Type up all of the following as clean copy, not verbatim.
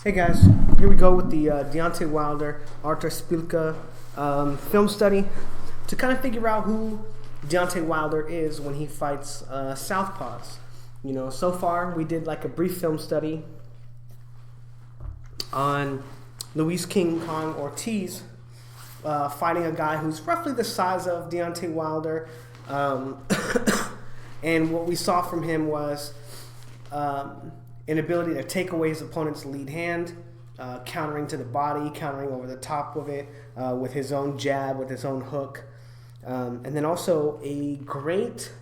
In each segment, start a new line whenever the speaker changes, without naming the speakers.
Hey guys, here we go with the Deontay Wilder, Artur Szpilka film study to kind of figure out who Deontay Wilder is when he fights southpaws. You know, so far we did like a brief film study on Luis King Kong Ortiz fighting a guy who's roughly the size of Deontay Wilder. And what we saw from him was an ability to take away his opponent's lead hand, countering to the body, countering over the top of it with his own jab, with his own hook. And then also a great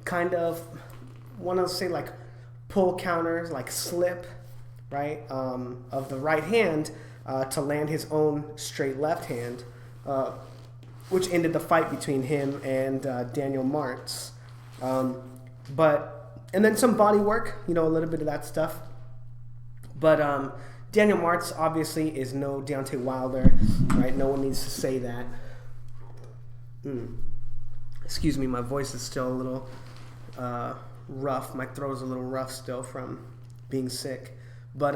kind of, want to say like pull counters, like slip, right, of the right hand to land his own straight left hand, which ended the fight between him and Daniel Martz. And then some body work, you know, a little bit of that stuff. But Daniel Martz obviously is no Deontay Wilder, right? No one needs to say that. Excuse me, my voice is still a little rough. My throat is a little rough still from being sick. But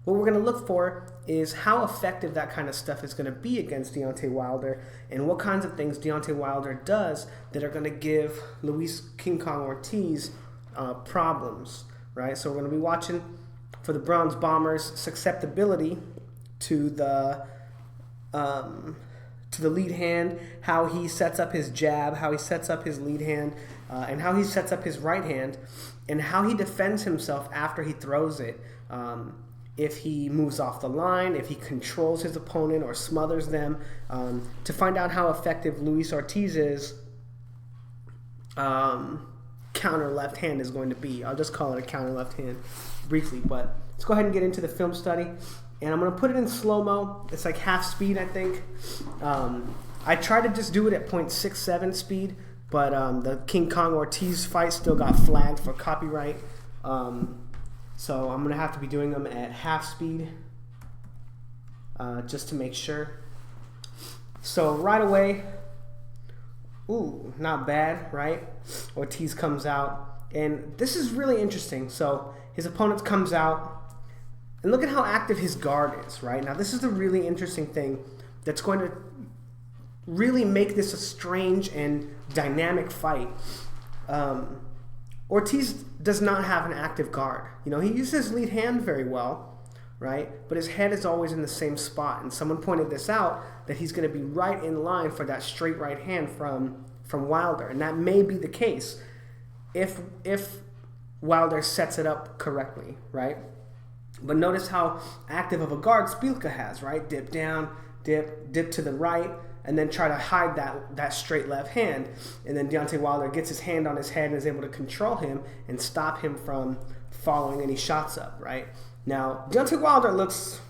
what we're going to look for is how effective that kind of stuff is going to be against Deontay Wilder and what kinds of things Deontay Wilder does that are going to give Luis King Kong Ortiz problems, right? So we're going to be watching for the Bronze Bomber's susceptibility to the lead hand, how he sets up his jab, how he sets up his lead hand, and how he sets up his right hand, and how he defends himself after he throws it. If he moves off the line, if he controls his opponent or smothers them, to find out how effective Luis Ortiz's counter left hand is going to be. I'll just call it a counter left hand briefly, but let's go ahead and get into the film study. And I'm going to put it in slow-mo. It's like half speed, I think. I tried to just do it at 0.67 speed, but the King Kong Ortiz fight still got flagged for copyright. So I'm going to have to be doing them at half speed just to make sure. So right away, ooh, not bad, right? Ortiz comes out, and this is really interesting. So his opponent comes out, and look at how active his guard is, right? Now this is the really interesting thing that's going to really make this a strange and dynamic fight. Ortiz does not have an active guard. You know, he uses his lead hand very well, right? But his head is always in the same spot. And someone pointed this out, that he's going to be right in line for that straight right hand from Wilder. And that may be the case if Wilder sets it up correctly, right? But notice how active of a guard Szpilka has, right? Dip down, dip to the right, and then try to hide that straight left hand. And then Deontay Wilder gets his hand on his head and is able to control him and stop him from following any shots up, right? Now, Deontay Wilder looks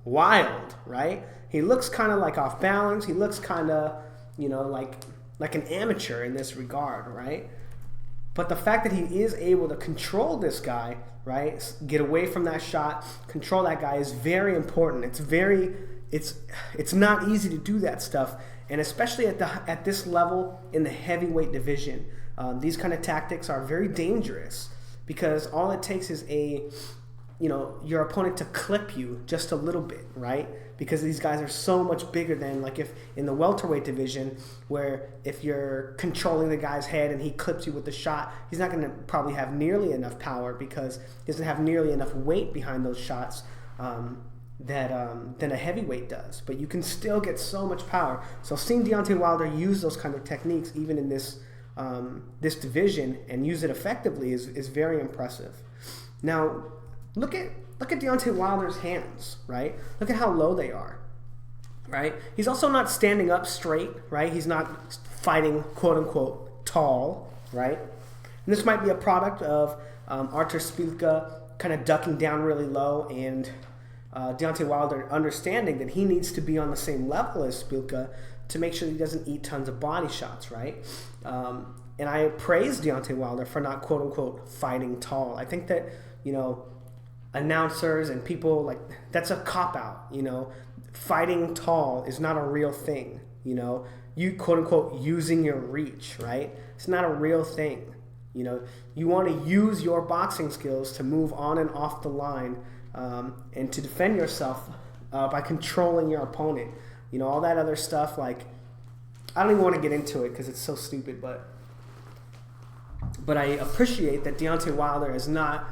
wild, right? He looks kind of like off balance. He looks kind of, you know, like an amateur in this regard, right? But the fact that he is able to control this guy, right, get away from that shot, control that guy is very important. It's not easy to do that stuff, and especially at this level in the heavyweight division, these kind of tactics are very dangerous because all it takes is your opponent to clip you just a little bit, right? Because these guys are so much bigger than, like, if in the welterweight division, where if you're controlling the guy's head and he clips you with the shot, he's not going to probably have nearly enough power because he doesn't have nearly enough weight behind those shots than a heavyweight does. But you can still get so much power. So seeing Deontay Wilder use those kind of techniques even in this division and use it effectively is very impressive. Now look at Deontay Wilder's hands, right? Look at how low they are, right? He's also not standing up straight, right? He's not fighting quote unquote tall, right? And this might be a product of Artur Szpilka kind of ducking down really low and Deontay Wilder understanding that he needs to be on the same level as Szpilka to make sure he doesn't eat tons of body shots, right? And I praise Deontay Wilder for not quote-unquote fighting tall. I think that, you know, announcers and people, like, that's a cop-out, you know. Fighting tall is not a real thing, you know. You quote-unquote using your reach, right? It's not a real thing. You know, you want to use your boxing skills to move on and off the line and to defend yourself by controlling your opponent. You know, all that other stuff, like, I don't even want to get into it because it's so stupid, but I appreciate that Deontay Wilder is not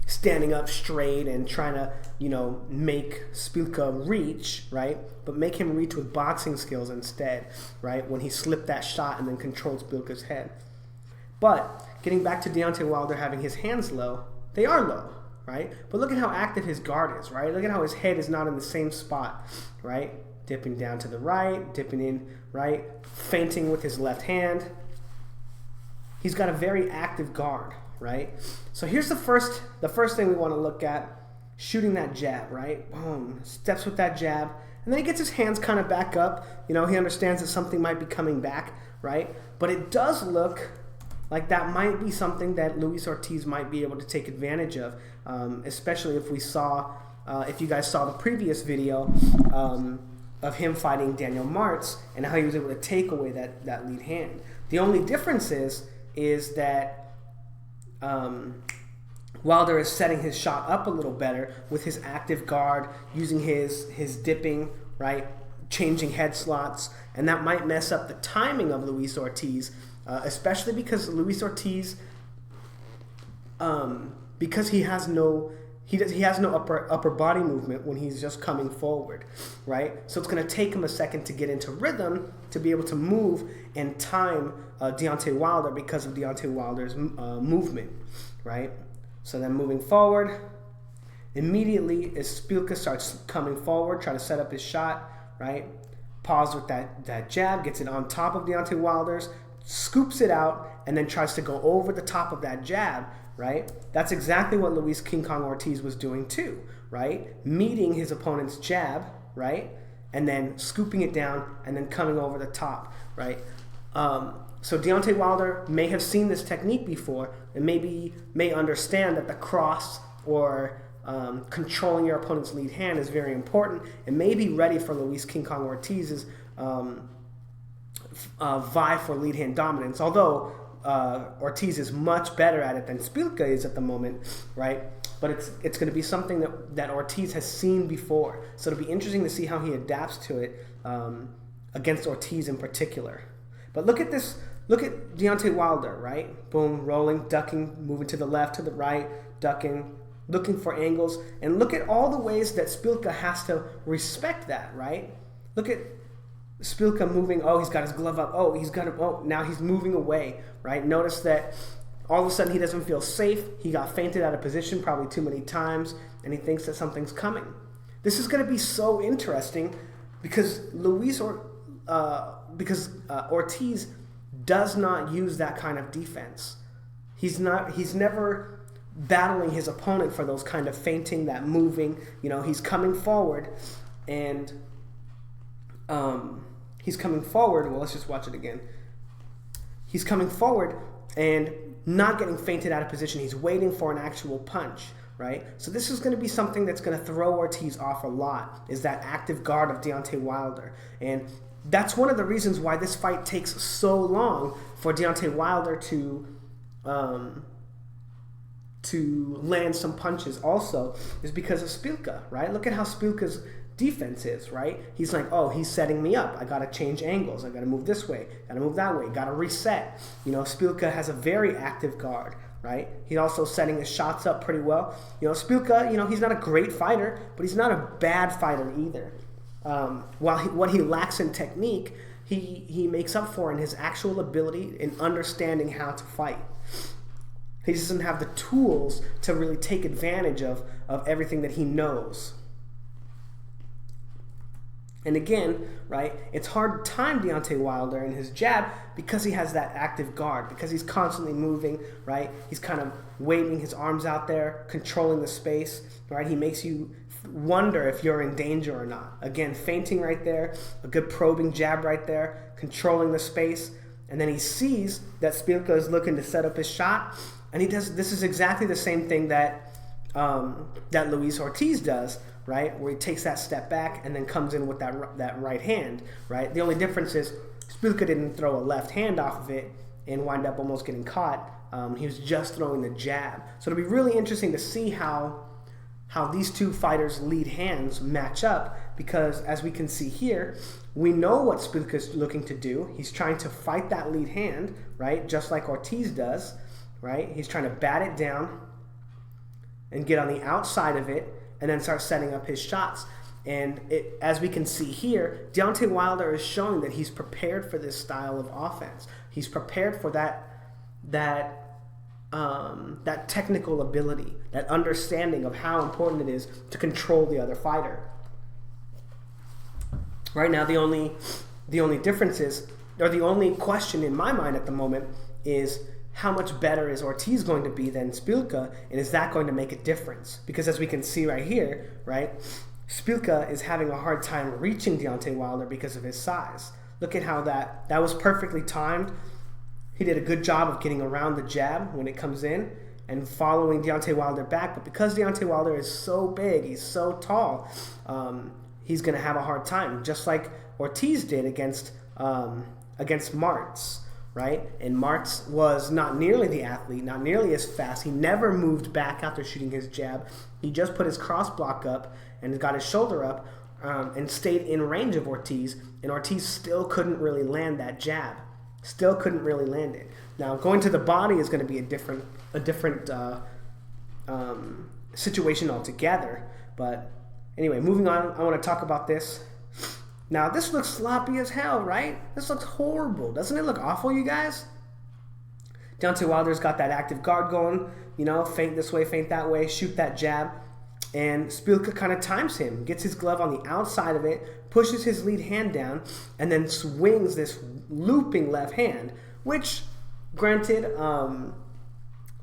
standing up straight and trying to, you know, make Szpilka reach, right? But make him reach with boxing skills instead, right? When he slipped that shot and then controlled Szpilka's head. But getting back to Deontay Wilder having his hands low, they are low, right? But look at how active his guard is, right? Look at how his head is not in the same spot, right? Dipping down to the right, dipping in, right? Feinting with his left hand. He's got a very active guard, right? So here's the first thing we want to look at, shooting that jab, right? Boom, steps with that jab, and then he gets his hands kind of back up. You know, he understands that something might be coming back, right? But it does look like that might be something that Luis Ortiz might be able to take advantage of, especially if we saw, if you guys saw the previous video of him fighting Daniel Martz and how he was able to take away that lead hand. The only difference is that Wilder is setting his shot up a little better with his active guard, using his dipping, right, changing head slots, and that might mess up the timing of Luis Ortiz, especially because Luis Ortiz, because he has no upper body movement when he's just coming forward, right? So it's going to take him a second to get into rhythm to be able to move and time Deontay Wilder because of Deontay Wilder's movement, right? So then moving forward, immediately as Szpilka starts coming forward, trying to set up his shot, right? Pause with that jab, gets it on top of Deontay Wilder's, scoops it out, and then tries to go over the top of that jab, right? That's exactly what Luis King Kong Ortiz was doing too, right? Meeting his opponent's jab, right? And then scooping it down and then coming over the top, right? So Deontay Wilder may have seen this technique before and may understand that the cross or controlling your opponent's lead hand is very important and may be ready for Luis King Kong Ortiz's vie for lead hand dominance, although Ortiz is much better at it than Szpilka is at the moment, right? But it's going to be something that Ortiz has seen before. So it'll be interesting to see how he adapts to it against Ortiz in particular. But look at this. Look at Deontay Wilder, right? Boom, rolling, ducking, moving to the left, to the right, ducking, looking for angles. And look at all the ways that Szpilka has to respect that, right? Look at Szpilka moving. Oh, he's got his glove up. Oh, now he's moving away, right? Notice that all of a sudden he doesn't feel safe. He got feinted out of position probably too many times, and he thinks that something's coming. This is going to be so interesting because Ortiz does not use that kind of defense. He's never battling his opponent for those kind of feinting, that moving. You know, he's coming forward and he's coming forward. Well, let's just watch it again. He's coming forward and not getting feinted out of position. He's waiting for an actual punch, right? So this is going to be something that's going to throw Ortiz off a lot, is that active guard of Deontay Wilder. And that's one of the reasons why this fight takes so long for Deontay Wilder to land some punches also, is because of Szpilka, right? Look at how Szpilka's defense is, right? He's like, oh, he's setting me up. I got to change angles. I got to move this way. Got to move that way. Got to reset. You know, Szpilka has a very active guard, right? He's also setting his shots up pretty well. You know, Szpilka, you know, he's not a great fighter, but he's not a bad fighter either. What he lacks in technique, he makes up for in his actual ability in understanding how to fight. He doesn't have the tools to really take advantage of everything that he knows. And again, right, it's hard to time Deontay Wilder and his jab because he has that active guard, because he's constantly moving, right? He's kind of waving his arms out there, controlling the space, right? He makes you wonder if you're in danger or not. Again, feinting right there, a good probing jab right there, controlling the space, and then he sees that Szpilka is looking to set up his shot, and he does. This is exactly the same thing that Luis Ortiz does, right? Where he takes that step back and then comes in with that right hand, right? The only difference is Szpilka didn't throw a left hand off of it and wind up almost getting caught He was just throwing the jab. So it'll be really interesting to see how these two fighters' lead hands match up, because as we can see here, we know what Szpilka's looking to do. He's trying to fight that lead hand, right? Just like Ortiz does, right? He's trying to bat it down and get on the outside of it and then start setting up his shots. And as we can see here, Deontay Wilder is showing that he's prepared for this style of offense. He's prepared for that technical ability, that understanding of how important it is to control the other fighter. Right now, the only difference is, or the only question in my mind at the moment is, how much better is Ortiz going to be than Szpilka, and is that going to make a difference? Because as we can see right here, right, Szpilka is having a hard time reaching Deontay Wilder because of his size. Look at how that was perfectly timed. He did a good job of getting around the jab when it comes in and following Deontay Wilder back. But because Deontay Wilder is so big, he's so tall, he's going to have a hard time, just like Ortiz did against Martz, right? And Martz was not nearly the athlete, not nearly as fast. He never moved back after shooting his jab. He just put his cross block up and got his shoulder up and stayed in range of Ortiz, and Ortiz still couldn't really land that jab. Still couldn't really land it. Now, going to the body is going to be a different situation altogether. But anyway, moving on, I want to talk about this. Now, this looks sloppy as hell, right? This looks horrible. Doesn't it look awful, you guys? Deontay Wilder's got that active guard going, feint this way, feint that way, shoot that jab. And Szpilka kind of times him, gets his glove on the outside of it, pushes his lead hand down, and then swings this looping left hand, which, granted,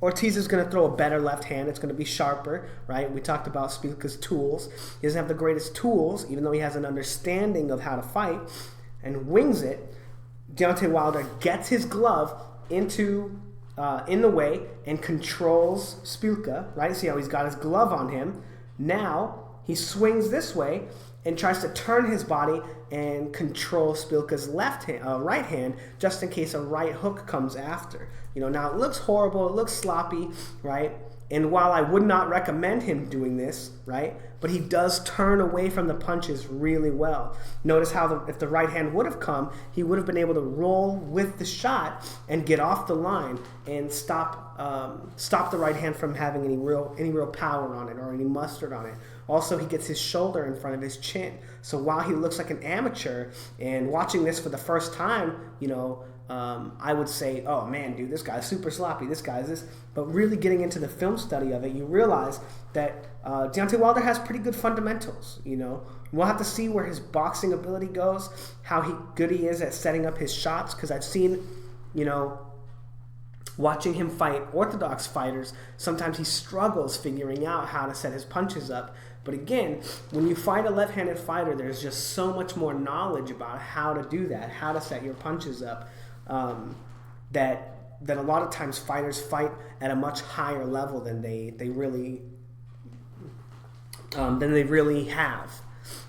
Ortiz is going to throw a better left hand. It's going to be sharper, right? We talked about Szpilka's tools. He doesn't have the greatest tools, even though he has an understanding of how to fight, and wings it. Deontay Wilder gets his glove in the way and controls Szpilka, right? See how he's got his glove on him. Now he swings this way and tries to turn his body and control Szpilka's right hand, just in case a right hook comes after. Now it looks horrible, it looks sloppy, right? And while I would not recommend him doing this, right, but he does turn away from the punches really well. Notice how if the right hand would have come, he would have been able to roll with the shot and get off the line and stop the right hand from having any real power on it or any mustard on it. Also, he gets his shoulder in front of his chin. So while he looks like an amateur, and watching this for the first time, I would say, oh man, dude, this guy's super sloppy. This guy's this. But really getting into the film study of it, you realize that Deontay Wilder has pretty good fundamentals. We'll have to see where his boxing ability goes, how good he is at setting up his shots. Because I've seen, watching him fight orthodox fighters, sometimes he struggles figuring out how to set his punches up. But again, when you fight a left-handed fighter, there's just so much more knowledge about how to do that, how to set your punches up, that a lot of times fighters fight at a much higher level than they really have,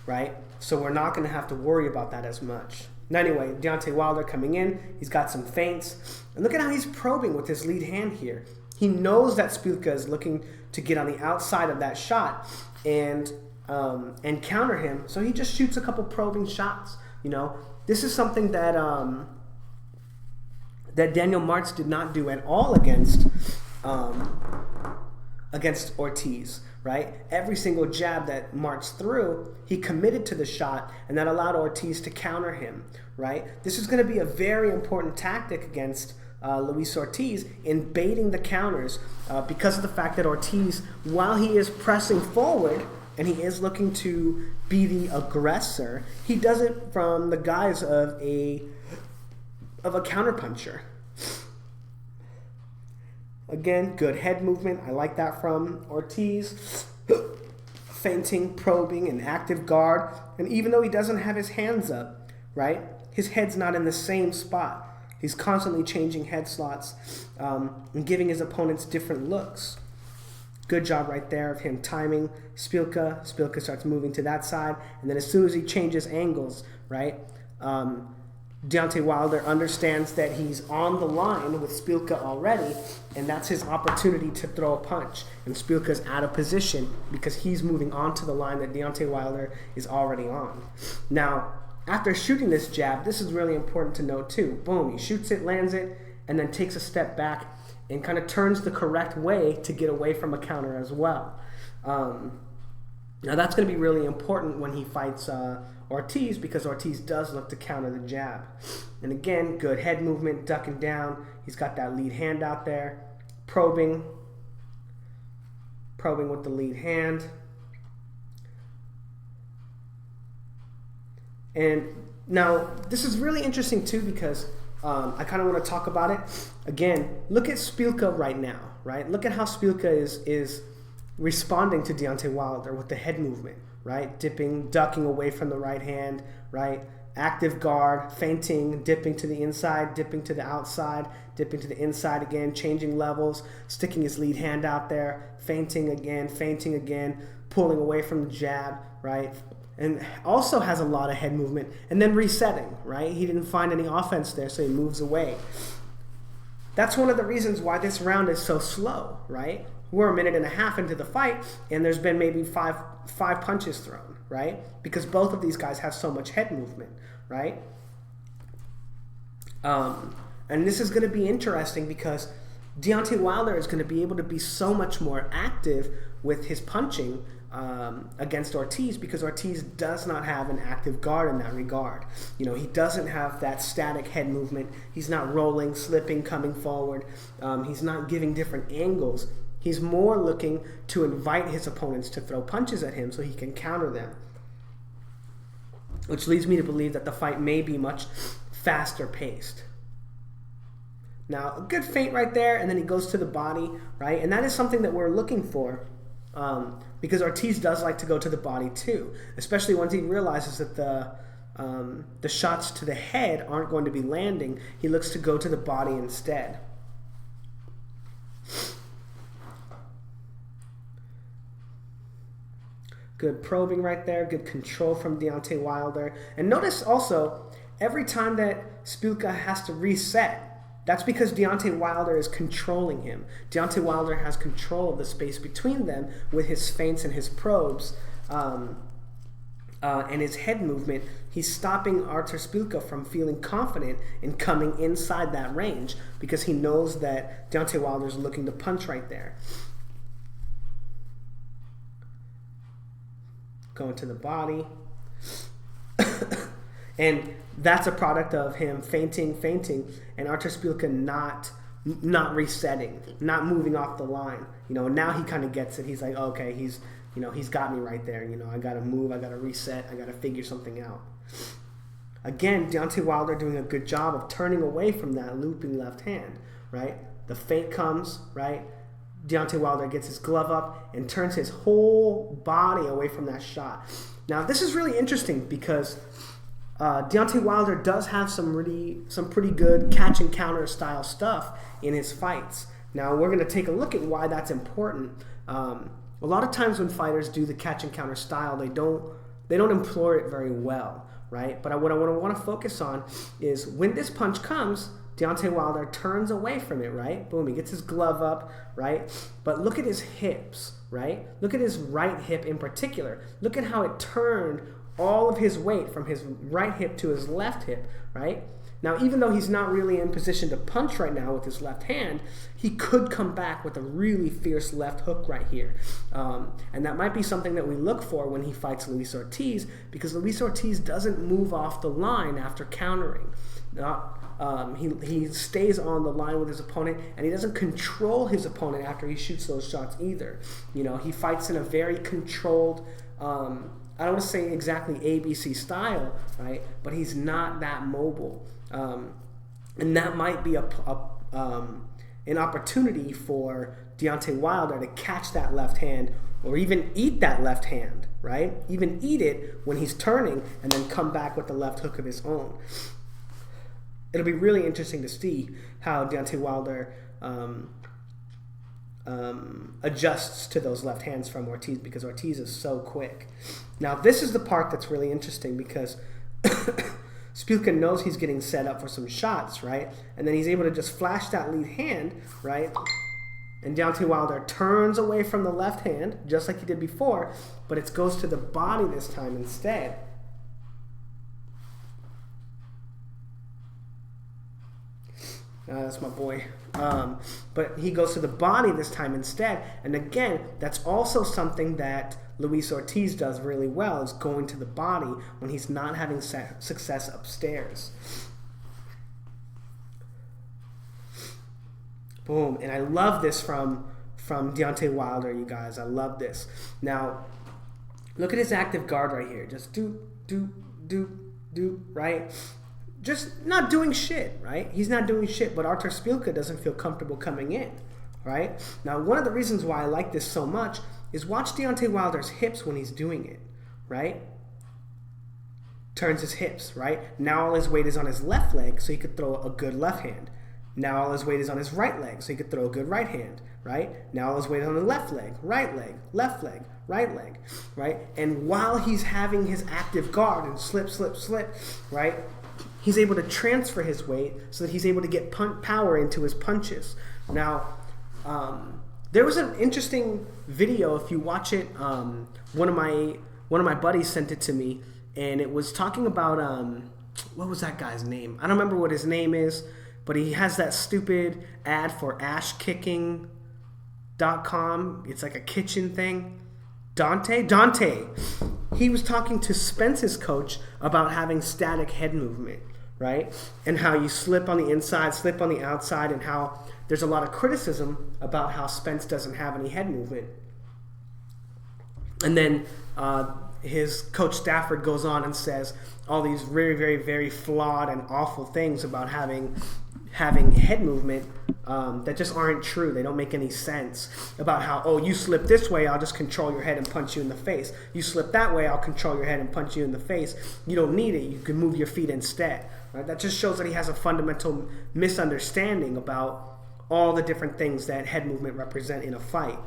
right? So we're not going to have to worry about that as much. Anyway, Deontay Wilder coming in, he's got some feints, and look at how he's probing with his lead hand here. He knows that Szpilka is looking to get on the outside of that shot and counter him, so he just shoots a couple probing shots. This is something that Daniel Martz did not do at all against Ortiz, right? Every single jab that Martz threw, he committed to the shot, and that allowed Ortiz to counter him, right? This is going to be a very important tactic against Luis Ortiz in baiting the counters because of the fact that Ortiz, while he is pressing forward and he is looking to be the aggressor, he does it from the guise of a counterpuncher. Again, good head movement. I like that from Ortiz. Feinting, probing, and active guard. And even though he doesn't have his hands up, right, his head's not in the same spot. He's constantly changing head slots and giving his opponents different looks. Good job right there of him timing Szpilka. Szpilka starts moving to that side. And then as soon as he changes angles, right, Deontay Wilder understands that he's on the line with Szpilka already, and that's his opportunity to throw a punch. And Szpilka's out of position because he's moving on to the line that Deontay Wilder is already on. Now, after shooting this jab, this is really important to note too. Boom, he shoots it, lands it, and then takes a step back and kind of turns the correct way to get away from a counter as well. Now that's going to be really important when he fights Ortiz, because Ortiz does look to counter the jab. And again, good head movement, ducking down. He's got that lead hand out there, probing with the lead hand. And now this is really interesting too, because I kind of want to talk about it. Again, look at Szpilka right now, right? Look at how Szpilka is responding to Deontay Wilder with the head movement, right? Dipping, ducking away from the right hand, right? Active guard, feinting, dipping to the inside, dipping to the outside, dipping to the inside again, changing levels, sticking his lead hand out there, feinting again, pulling away from the jab, right? And also has a lot of head movement, and then resetting, right? He didn't find any offense there, so he moves away. That's one of the reasons why this round is so slow, right? We're a minute and a half into the fight, and there's been maybe five punches thrown, right? Because both of these guys have so much head movement, right? And this is going to be interesting because Deontay Wilder is going to be able to be so much more active with his punching against Ortiz, because Ortiz does not have an active guard in that regard. You know, he doesn't have that static head movement. He's not rolling, slipping, coming forward. He's not giving different angles. He's more looking to invite his opponents to throw punches at him so he can counter them, which leads me to believe that the fight may be much faster paced. Now, a good feint right there, and then he goes to the body, right? And that is something that we're looking for, because Ortiz does like to go to the body too, especially once he realizes that the shots to the head aren't going to be landing. He looks to go to the body instead. Good probing right there, good control from Deontay Wilder. And notice also, every time that Szpilka has to reset, that's because Deontay Wilder is controlling him. Deontay Wilder has control of the space between them with his feints and his probes and his head movement. He's stopping Artur Szpilka from feeling confident in coming inside that range, because he knows that Deontay Wilder is looking to punch right there. Going to the body. And that's a product of him feinting, and Artur Szpilka not resetting, not moving off the line. You know, now he kind of gets it. He's like, okay, he's got me right there. You know, I got to move, I got to reset, I got to figure something out. Again, Deontay Wilder doing a good job of turning away from that looping left hand, right? The feint comes, right? Deontay Wilder gets his glove up and turns his whole body away from that shot. Now, this is really interesting because Deontay Wilder does have some pretty good catch and counter style stuff in his fights. Now, we're going to take a look at why that's important. A lot of times when fighters do the catch and counter style, they don't employ it very well, right? But what I want to focus on is when this punch comes, Deontay Wilder turns away from it, right? Boom, he gets his glove up, right? But look at his hips, right? Look at his right hip in particular. Look at how it turned all of his weight from his right hip to his left hip, right? Now, even though he's not really in position to punch right now with his left hand, he could come back with a really fierce left hook right here. And that might be something that we look for when he fights Luis Ortiz, because Luis Ortiz doesn't move off the line after countering. He stays on the line with his opponent, and he doesn't control his opponent after he shoots those shots either. You know, he fights in a very controlled, I don't want to say exactly ABC style, right? But he's not that mobile. And that might be an opportunity for Deontay Wilder to catch that left hand, or even eat that left hand, right? Even eat it when he's turning and then come back with the left hook of his own. It'll be really interesting to see how Deontay Wilder adjusts to those left hands from Ortiz, because Ortiz is so quick. Now, this is the part that's really interesting, because Szpilka knows he's getting set up for some shots, right? And then he's able to just flash that lead hand, right? And Deontay Wilder turns away from the left hand, just like he did before, but it goes to the body this time instead. That's my boy. But he goes to the body this time instead. And again, that's also something that Luis Ortiz does really well, is going to the body when he's not having success upstairs. Boom. And I love this from Deontay Wilder, you guys. I love this. Now, look at his active guard right here. Just do, right? Just not doing shit, right? He's not doing shit, but Artur Szpilka doesn't feel comfortable coming in, right? Now, one of the reasons why I like this so much is watch Deontay Wilder's hips when he's doing it, right? Turns his hips, right? Now all his weight is on his left leg, so he could throw a good left hand. Now all his weight is on his right leg, so he could throw a good right hand, right? Now all his weight is on the left leg, left leg, right leg, right? And while he's having his active guard and slip, right? He's able to transfer his weight so that he's able to get power into his punches. Now, there was an interesting video. If you watch it, one of my buddies sent it to me, and it was talking about what was that guy's name? I don't remember what his name is, but he has that stupid ad for ashkicking.com. It's like a kitchen thing. Deontay. He was talking to Spence's coach about having static head movement, right? And how you slip on the inside, slip on the outside, and how there's a lot of criticism about how Spence doesn't have any head movement. And then his coach Stafford goes on and says all these very, very, very flawed and awful things about having head movement that just aren't true. They don't make any sense. About how, oh, you slip this way, I'll just control your head and punch you in the face. You slip that way, I'll control your head and punch you in the face. You don't need it. You can move your feet instead. Right? That just shows that he has a fundamental misunderstanding about all the different things that head movement represent in a fight.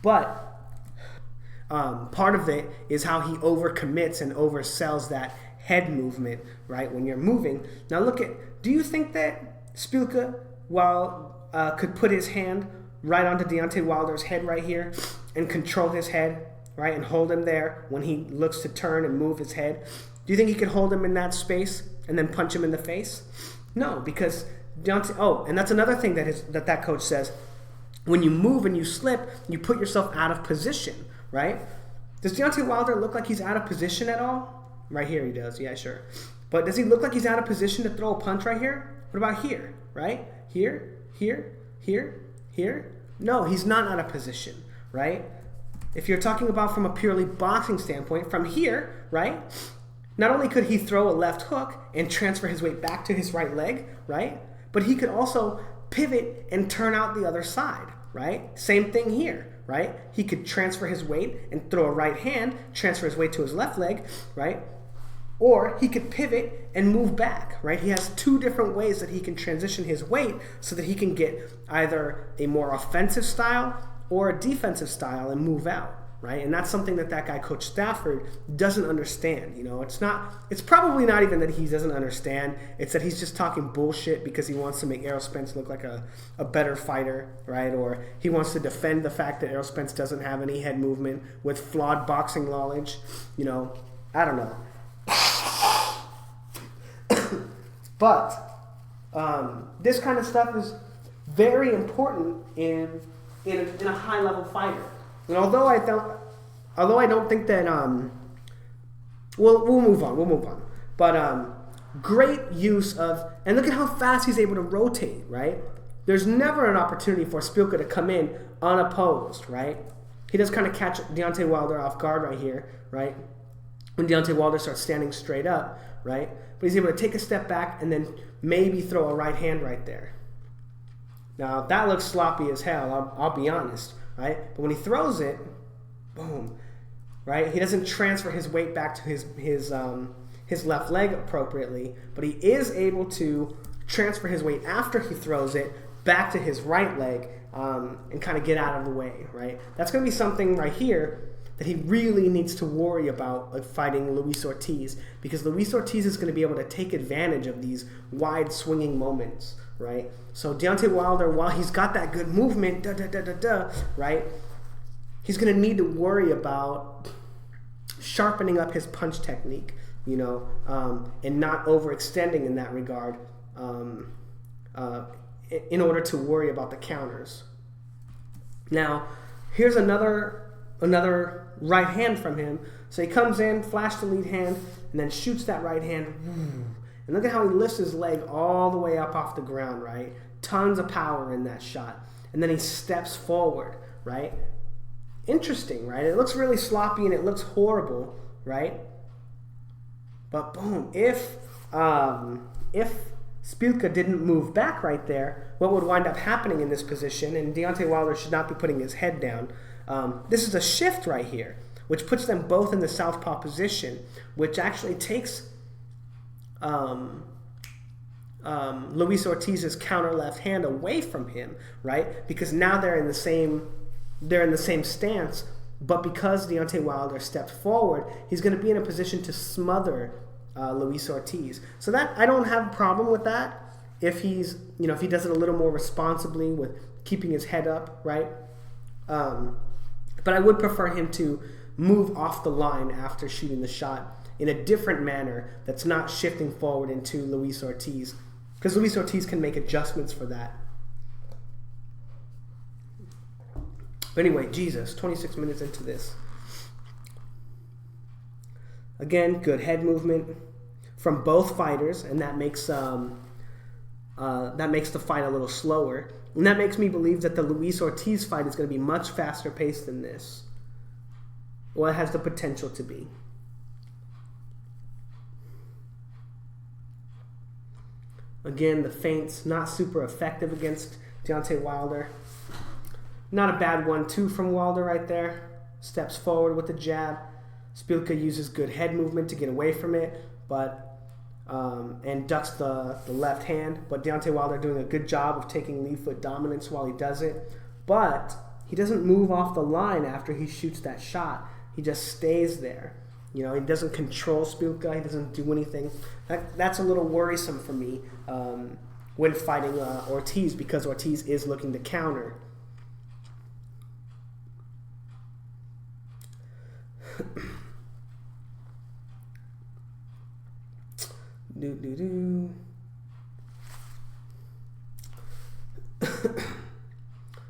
But part of it is how he overcommits and oversells that head movement, right, when you're moving. Now do you think that Szpilka, could put his hand right onto Deontay Wilder's head right here and control his head, right, and hold him there when he looks to turn and move his head? Do you think he could hold him in that space and then punch him in the face? No, because Deontay, and that's another thing that coach says. When you move and you slip, you put yourself out of position, right? Does Deontay Wilder look like he's out of position at all? Right here he does, yeah, sure. But does he look like he's out of position to throw a punch right here? What about here, right? Here? No, he's not out of position, right? If you're talking about from a purely boxing standpoint, from here, right? Not only could he throw a left hook and transfer his weight back to his right leg, right? But he could also pivot and turn out the other side, right? Same thing here, right? He could transfer his weight and throw a right hand, transfer his weight to his left leg, right? Or he could pivot and move back, right? He has two different ways that he can transition his weight so that he can get either a more offensive style or a defensive style and move out, right? And that's something that guy, Coach Stafford, doesn't understand. You know, it's probably not even that he doesn't understand. It's that he's just talking bullshit because he wants to make Errol Spence look like a better fighter, right? Or he wants to defend the fact that Errol Spence doesn't have any head movement with flawed boxing knowledge. You know, I don't know. But this kind of stuff is very important in a high level fighter. And although I don't think that we'll move on. But great use of, and look at how fast he's able to rotate, right? There's never an opportunity for Szpilka to come in unopposed, right? He does kind of catch Deontay Wilder off guard right here, right? When Deontay Wilder starts standing straight up, right? But he's able to take a step back and then maybe throw a right hand right there. Now, that looks sloppy as hell, I'll be honest, right? But when he throws it, boom, right? He doesn't transfer his weight back to his left leg appropriately, but he is able to transfer his weight after he throws it back to his right leg and kind of get out of the way, right? That's going to be something right here that he really needs to worry about fighting Luis Ortiz, because Luis Ortiz is going to be able to take advantage of these wide swinging moments, right? So Deontay Wilder, while he's got that good movement, right, he's going to need to worry about sharpening up his punch technique, and not overextending in that regard, in order to worry about the counters. Now, here's another right hand from him. So he comes in, flash the lead hand, and then shoots that right hand. And look at how he lifts his leg all the way up off the ground, right? Tons of power in that shot. And then he steps forward, right? Interesting, right? It looks really sloppy and it looks horrible, right? But boom, if Szpilka didn't move back right there, what would wind up happening in this position, and Deontay Wilder should not be putting his head down, this is a shift right here, which puts them both in the southpaw position, which actually takes Luis Ortiz's counter left hand away from him, right? Because now they're in the same stance, but because Deontay Wilder stepped forward, he's going to be in a position to smother Luis Ortiz. So that, I don't have a problem with that if he's, if he does it a little more responsibly with keeping his head up, right? But I would prefer him to move off the line after shooting the shot in a different manner that's not shifting forward into Luis Ortiz, because Luis Ortiz can make adjustments for that. But anyway, Jesus, 26 minutes into this. Again, good head movement from both fighters, and that makes the fight a little slower. And that makes me believe that the Luis Ortiz fight is going to be much faster paced than this. Well, it has the potential to be. Again, the feints not super effective against Deontay Wilder. Not a bad 1-2 from Wilder right there. Steps forward with the jab. Szpilka uses good head movement to get away from it, and ducks the left hand. But Deontay Wilder doing a good job of taking lead foot dominance while he does it. But he doesn't move off the line after he shoots that shot. He just stays there. He doesn't control Szpilka. He doesn't do anything. That's a little worrisome for me when fighting Ortiz, because Ortiz is looking to counter.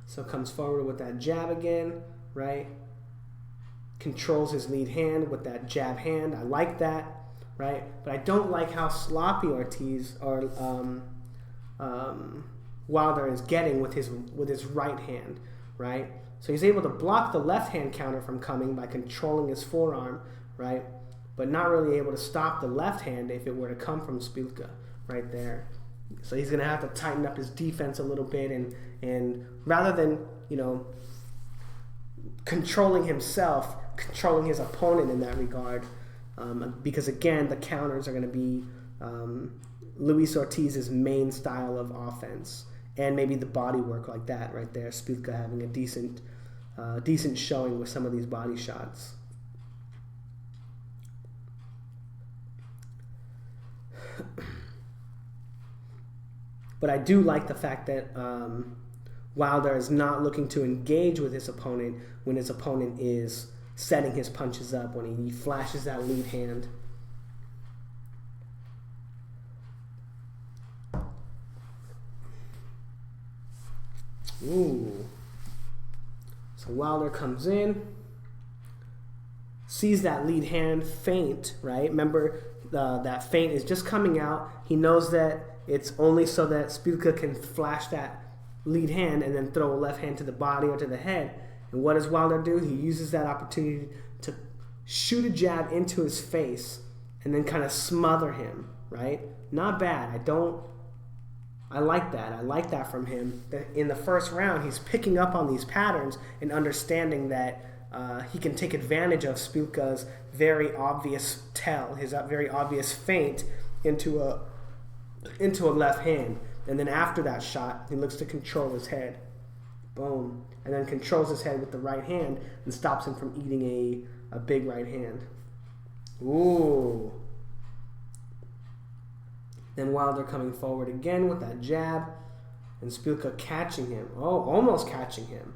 So comes forward with that jab again, right? Controls his lead hand with that jab hand. I like that, right? But I don't like how sloppy Ortiz or Wilder is getting with his right hand, right? So he's able to block the left hand counter from coming by controlling his forearm, right? But not really able to stop the left hand if it were to come from Szpilka right there. So he's going to have to tighten up his defense a little bit, and rather than, controlling himself, controlling his opponent in that regard, because again, the counters are going to be Luis Ortiz's main style of offense, and maybe the body work like that right there. Szpilka having a decent showing with some of these body shots. But I do like the fact that Wilder is not looking to engage with his opponent when his opponent is setting his punches up, when he flashes that lead hand. Ooh. So Wilder comes in, sees that lead hand feint, right? Remember, that feint is just coming out. He knows that it's only so that Szpilka can flash that lead hand and then throw a left hand to the body or to the head. And what does Wilder do? He uses that opportunity to shoot a jab into his face and then kind of smother him, right? Not bad. I like that. I like that from him. In the first round, he's picking up on these patterns and understanding that he can take advantage of Szpilka's very obvious his very obvious feint into a left hand. And then after that shot, he looks to control his head. Boom. And then controls his head with the right hand and stops him from eating a big right hand. Ooh. Then Wilder coming forward again with that jab. And Szpilka catching him. Oh, almost catching him.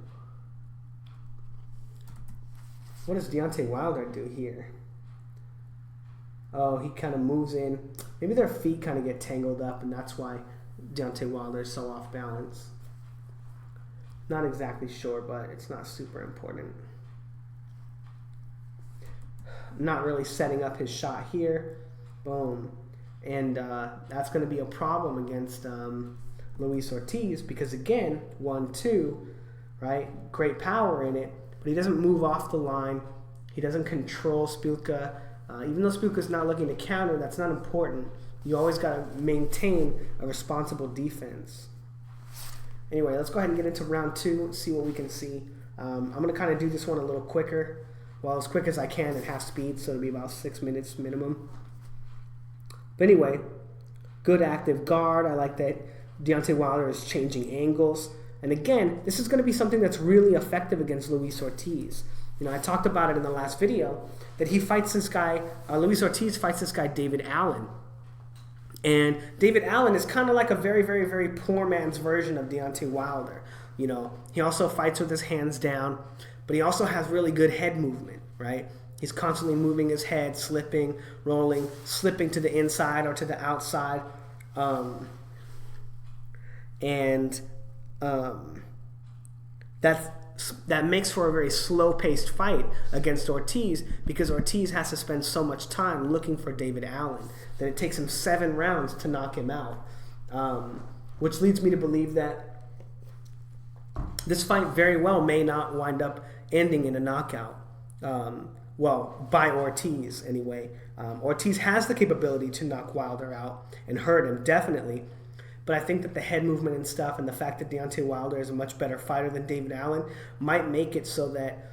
What does Deontay Wilder do here? Oh, he kind of moves in. Maybe their feet kind of get tangled up, and that's why Deontay Wilder is so off balance. Not exactly sure, but it's not super important. Not really setting up his shot here. Boom. And that's going to be a problem against Luis Ortiz because, again, 1-2, right? Great power in it, but he doesn't move off the line. He doesn't control Szpilka. Even though Szpilka's not looking to counter, that's not important. You always got to maintain a responsible defense. Anyway, let's go ahead and get into round 2 and see what we can see. I'm going to kind of do this one a little quicker. Well, as quick as I can at half speed, so it'll be about 6 minutes minimum. But anyway, good active guard. I like that Deontay Wilder is changing angles. And again, this is going to be something that's really effective against Luis Ortiz. You know, I talked about it in the last video that he fights this guy, Luis Ortiz fights this guy, David Allen. And David Allen is kind of like a very, very, very poor man's version of Deontay Wilder. You know, he also fights with his hands down, but he also has really good head movement, right? He's constantly moving his head, slipping, rolling, slipping to the inside or to the outside. That makes for a very slow-paced fight against Ortiz because Ortiz has to spend so much time looking for David Allen that it takes him 7 rounds to knock him out, which leads me to believe that this fight very well may not wind up ending in a knockout. Well, by Ortiz anyway. Ortiz has the capability to knock Wilder out and hurt him, definitely. But I think that the head movement and stuff and the fact that Deontay Wilder is a much better fighter than David Allen might make it so that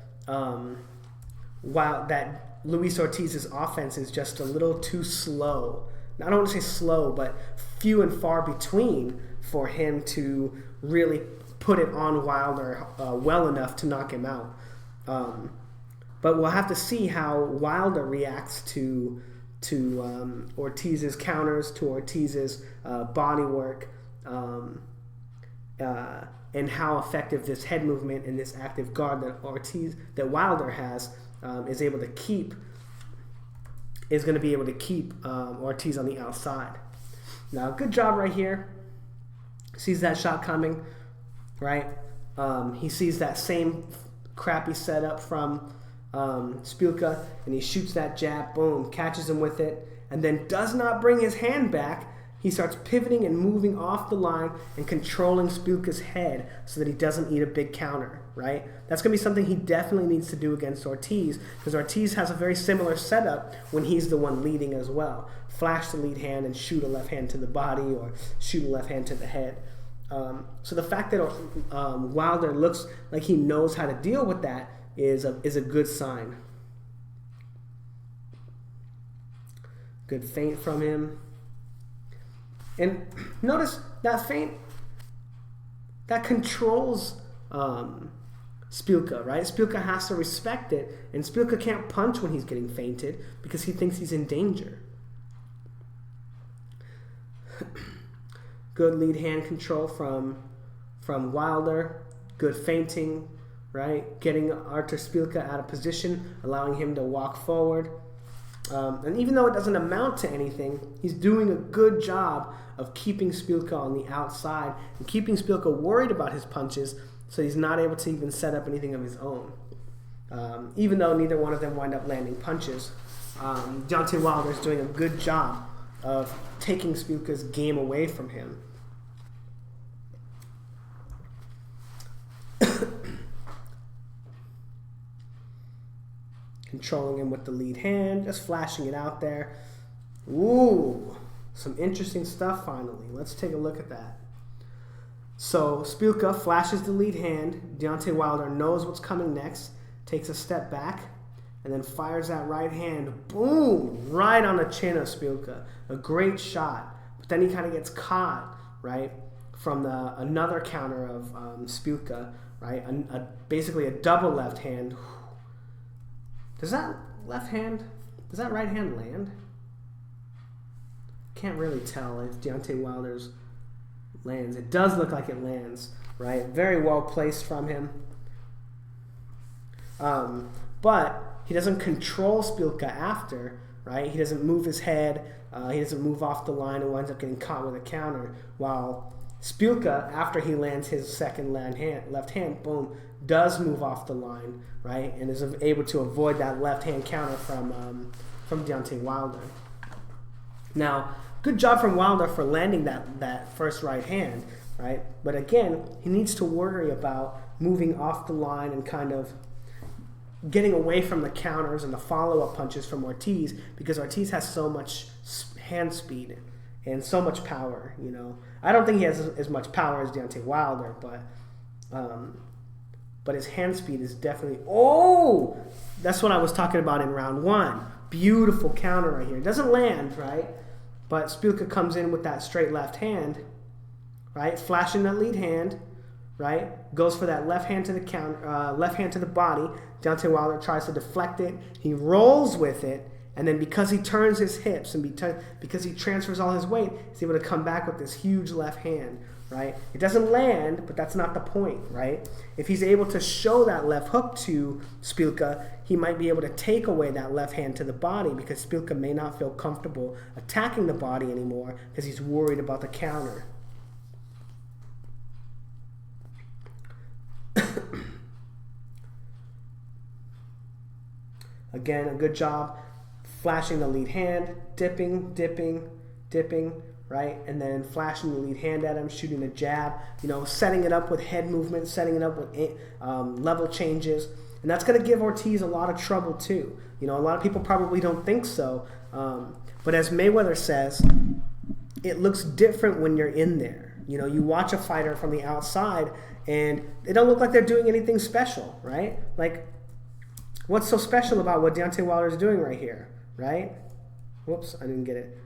that Luis Ortiz's offense is just a little too slow. I don't want to say slow, but few and far between for him to really put it on Wilder well enough to knock him out. But we'll have to see how Wilder reacts to Ortiz's counters, to Ortiz's body work, and how effective this head movement and this active guard that Wilder has is going to be able to keep Ortiz on the outside. Now, good job right here. Sees that shot coming, right? He sees that same crappy setup from Szpilka, and he shoots that jab, boom, catches him with it, and then does not bring his hand back. He starts pivoting and moving off the line and controlling Szpilka's head so that he doesn't eat a big counter, right? That's going to be something he definitely needs to do against Ortiz because Ortiz has a very similar setup when he's the one leading as well. Flash the lead hand and shoot a left hand to the body or shoot a left hand to the head. So the fact that Wilder looks like he knows how to deal with that is a good sign. Good feint from him. And notice that feint that controls Szpilka, right? Szpilka has to respect it, and Szpilka can't punch when he's getting feinted because he thinks he's in danger. Good lead hand control from Wilder. Good feinting, right? Getting Artur Szpilka out of position, allowing him to walk forward. And even though it doesn't amount to anything, he's doing a good job of keeping Szpilka on the outside and keeping Szpilka worried about his punches so he's not able to even set up anything of his own. Even though neither one of them wind up landing punches, Deontay Wilder is doing a good job of taking Szpilka's game away from him. Controlling him with the lead hand, just flashing it out there. Ooh, some interesting stuff finally. Let's take a look at that. So Szpilka flashes the lead hand. Deontay Wilder knows what's coming next, takes a step back, and then fires that right hand. Boom! Right on the chin of Szpilka. A great shot. But then he kind of gets caught, right, from another counter of Szpilka, right? Basically a double left hand. Does that right hand land? Can't really tell if Deontay Wilder's lands. It does look like it lands, right? Very well placed from him. But he doesn't control Szpilka after, right? He doesn't move his head. He doesn't move off the line and winds up getting caught with a counter. While Szpilka, after he lands his second left hand, boom, does move off the line, right? And is able to avoid that left hand counter from Deontay Wilder. Now, good job from Wilder for landing that first right hand, right? But again, he needs to worry about moving off the line and kind of getting away from the counters and the follow-up punches from Ortiz, because Ortiz has so much hand speed and so much power, you know. I don't think he has as much power as Deontay Wilder, but his hand speed is definitely... Oh! That's what I was talking about in round one. Beautiful counter right here. It doesn't land, right? But Szpilka comes in with that straight left hand, right? Flashing that lead hand, right? Goes for that left hand to the counter, left hand to the body. Deontay Wilder tries to deflect it. He rolls with it, and then because he turns his hips and because he transfers all his weight, he's able to come back with this huge left hand, right? It doesn't land, but that's not the point, right? If he's able to show that left hook to Szpilka, he might be able to take away that left hand to the body, because Szpilka may not feel comfortable attacking the body anymore because he's worried about the counter. Again, a good job flashing the lead hand, dipping, right? And then flashing the lead hand at him, shooting a jab, you know, setting it up with head movement, setting it up with level changes. And that's going to give Ortiz a lot of trouble too. You know, a lot of people probably don't think so. But as Mayweather says, it looks different when you're in there. You know, you watch a fighter from the outside and they don't look like they're doing anything special, right? Like, what's so special about what Deontay Wilder is doing right here, right? Whoops, I didn't get it.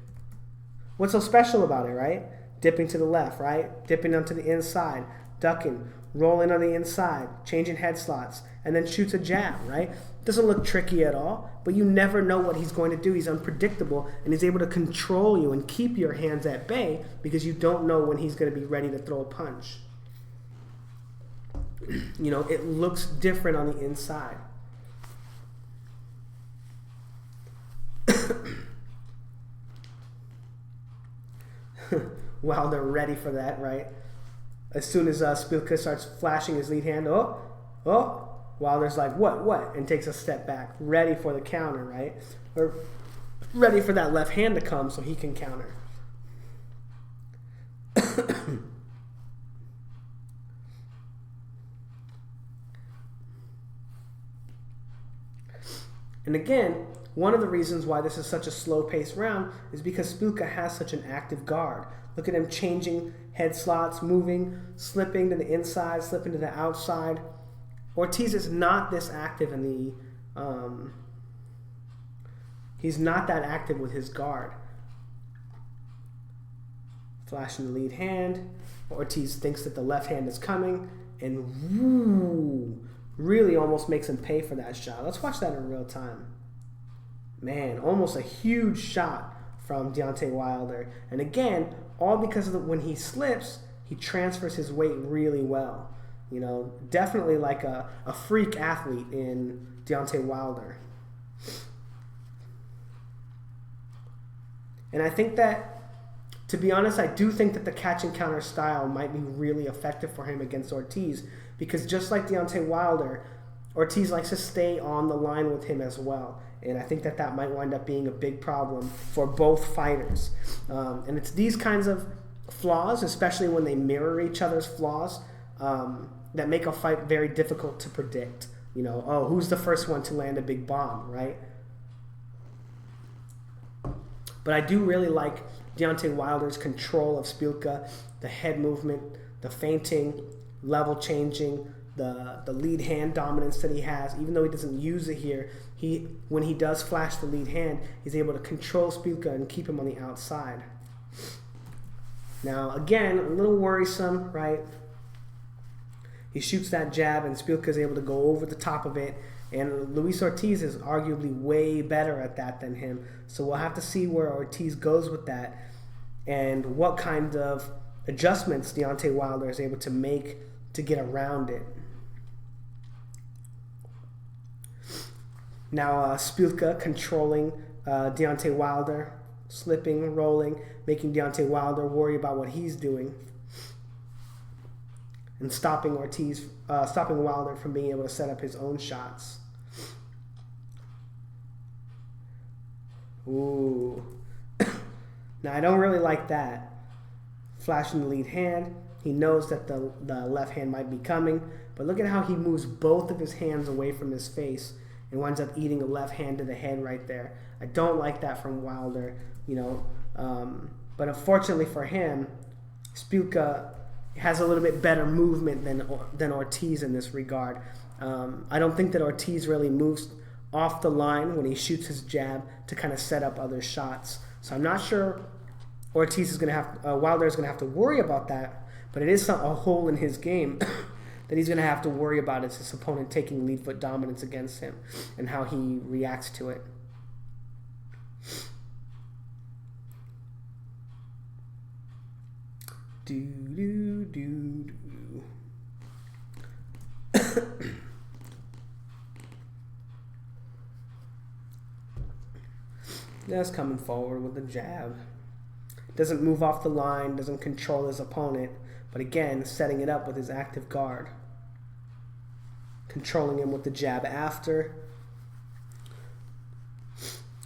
What's so special about it, right? Dipping to the left, right? Dipping onto the inside, ducking, rolling on the inside, changing head slots, and then shoots a jab, right? Doesn't look tricky at all, but you never know what he's going to do. He's unpredictable, and he's able to control you and keep your hands at bay because you don't know when he's going to be ready to throw a punch. You know, it looks different on the inside. Wow, they're ready for that, right? As soon as Szpilka starts flashing his lead hand, Wilder's like, what? And takes a step back, ready for the counter, right? Or ready for that left hand to come so he can counter. And again, one of the reasons why this is such a slow-paced round is because Szpilka has such an active guard. Look at him changing head slots, moving, slipping to the inside, slipping to the outside. Ortiz is not this active in the... he's not that active with his guard. Flashing the lead hand. Ortiz thinks that the left hand is coming, and really almost makes him pay for that shot. Let's watch that in real time. Man, almost a huge shot from Deontay Wilder. And again, all because of when he slips, he transfers his weight really well. You know, definitely like a freak athlete in Deontay Wilder. And I think that, to be honest, I do think that the catch and counter style might be really effective for him against Ortiz, because just like Deontay Wilder, Ortiz likes to stay on the line with him as well. And I think that that might wind up being a big problem for both fighters. And it's these kinds of flaws, especially when they mirror each other's flaws, that make a fight very difficult to predict. You know, who's the first one to land a big bomb, right? But I do really like Deontay Wilder's control of Szpilka, the head movement, the feinting, level changing, the lead hand dominance that he has. Even though he doesn't use it here, when he does flash the lead hand, he's able to control Szpilka and keep him on the outside. Now, again, a little worrisome, right? He shoots that jab, and Szpilka is able to go over the top of it. And Luis Ortiz is arguably way better at that than him. So we'll have to see where Ortiz goes with that and what kind of adjustments Deontay Wilder is able to make to get around it. Now Szpilka controlling Deontay Wilder, slipping, rolling, making Deontay Wilder worry about what he's doing, and stopping Wilder from being able to set up his own shots. Ooh. Now I don't really like that. Flashing the lead hand. He knows that the left hand might be coming, but look at how he moves both of his hands away from his face and winds up eating a left hand to the head right there. I don't like that from Wilder, but unfortunately for him, Szpilka has a little bit better movement than Ortiz in this regard. I don't think that Ortiz really moves off the line when he shoots his jab to kind of set up other shots. So I'm not sure Wilder is going to have to worry about that, but it is a hole in his game that he's going to have to worry about is his opponent taking lead foot dominance against him and how he reacts to it. Just coming forward with the jab. Doesn't move off the line, doesn't control his opponent, but again, setting it up with his active guard. Controlling him with the jab after.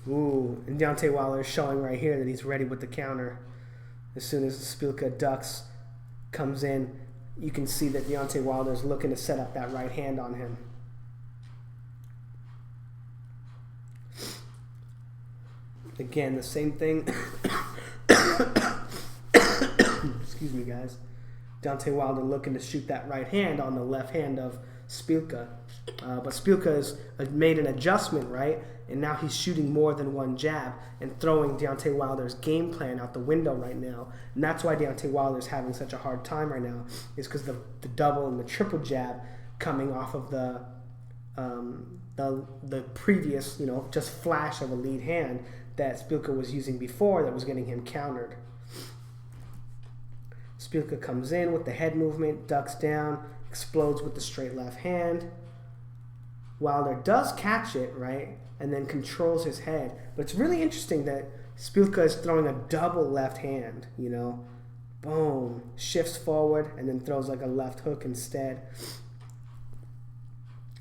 Ooh, and Deontay Wilder is showing right here that he's ready with the counter. As soon as Szpilka ducks, comes in, you can see that Deontay Wilder is looking to set up that right hand on him. Again, the same thing. Excuse me, guys. Deontay Wilder looking to shoot that right hand on the left hand of Szpilka. But Szpilka has made an adjustment, right? And now he's shooting more than one jab and throwing Deontay Wilder's game plan out the window right now. And that's why Deontay Wilder's having such a hard time right now, is because the double and the triple jab coming off of the previous, just flash of a lead hand that Szpilka was using before that was getting him countered. Szpilka comes in with the head movement, ducks down, explodes with the straight left hand. Wilder does catch it, right, and then controls his head. But it's really interesting that Szpilka is throwing a double left hand, Boom. Shifts forward and then throws like a left hook instead,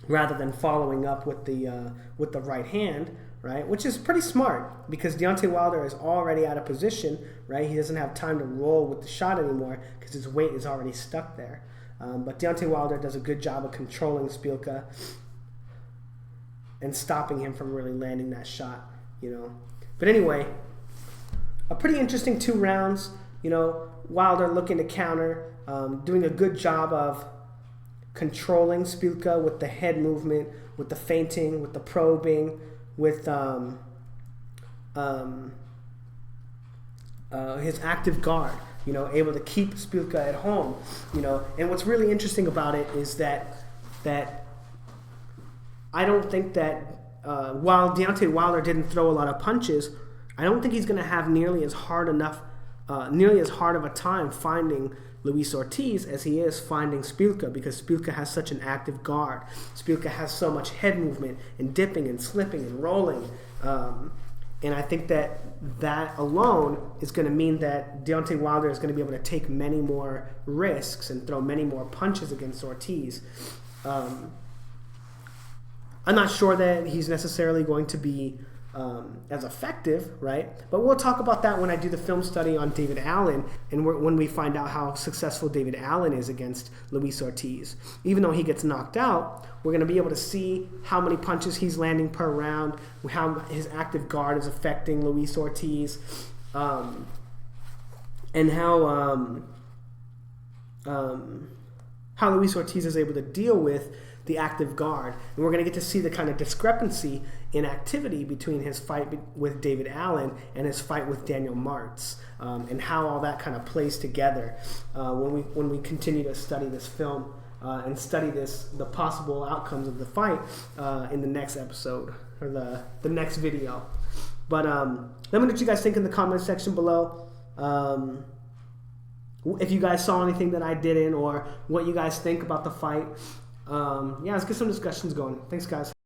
rather than following up with the right hand, right? Which is pretty smart because Deontay Wilder is already out of position, right? He doesn't have time to roll with the shot anymore because his weight is already stuck there. But Deontay Wilder does a good job of controlling Szpilka and stopping him from really landing that shot, But anyway, a pretty interesting 2 rounds. Wilder looking to counter, doing a good job of controlling Szpilka with the head movement, with the feinting, with the probing, with his active guard, able to keep Szpilka at home, And what's really interesting about it is that I don't think that while Deontay Wilder didn't throw a lot of punches, I don't think he's going to have nearly as hard of a time finding Luis Ortiz as he is finding Szpilka, because Szpilka has such an active guard. Szpilka has so much head movement and dipping and slipping and rolling. And I think that alone is going to mean that Deontay Wilder is going to be able to take many more risks and throw many more punches against Ortiz. I'm not sure that he's necessarily going to be as effective, right? But we'll talk about that when I do the film study on David Allen and when we find out how successful David Allen is against Luis Ortiz. Even though he gets knocked out, we're going to be able to see how many punches he's landing per round, how his active guard is affecting Luis Ortiz, and how Luis Ortiz is able to deal with the active guard. And we're going to get to see the kind of discrepancy in activity between his fight with David Allen and his fight with Daniel Martz, and how all that kind of plays together when we continue to study this film and study the possible outcomes of the fight in the next episode or the next video. But let me know what you guys think in the comment section below. If you guys saw anything that I didn't, or what you guys think about the fight. Yeah, let's get some discussions going. Thanks, guys.